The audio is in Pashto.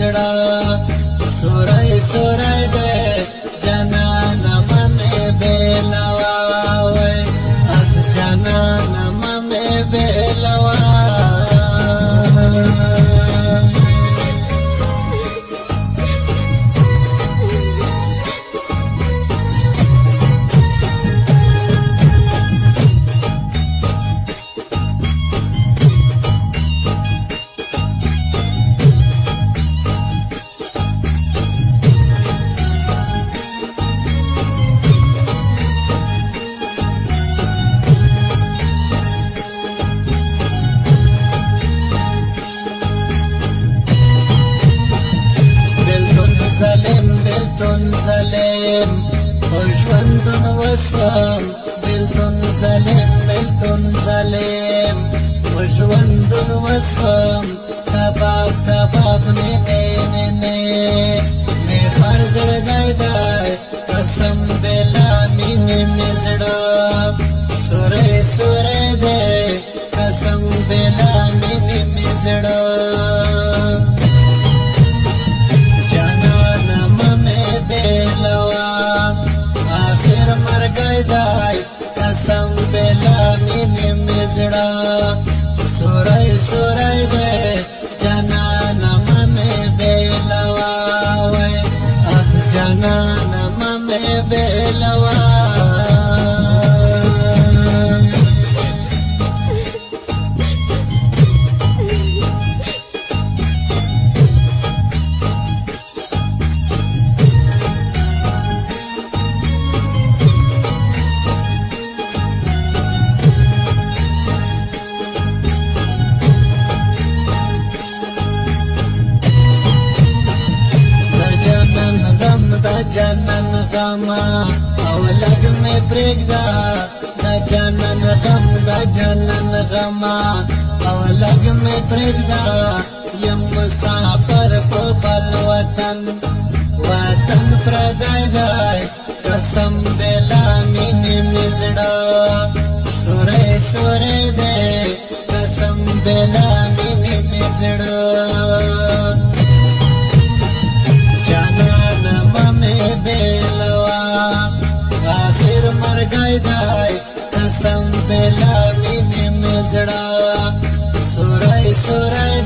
मिजड़ा सुरई सुरई दे जना नम में बेलवा अब जना नम में बेलवा زلم وجوندن وسوام بلتون زلم وجوندن وسوام کباب کباب نینه می فرض دای قسم بلا مینه مزړه سورې سورې دې قسم بلا مینه مزړه قسم بلا مینه مزړه سورای سورای دې جنان مې بلوا وای اخ جنان مې بلوا جنن غما او لګ مې پرېږدا د جنن غم د جنن غما او لګ مې پرېږدا یم مسافر په بل وطن وطن پردای دی قسم بلا مینې مزړه سورې سورې دې قسم بلا مینې مزړه قسم بلا مینه مزړه سورای سورای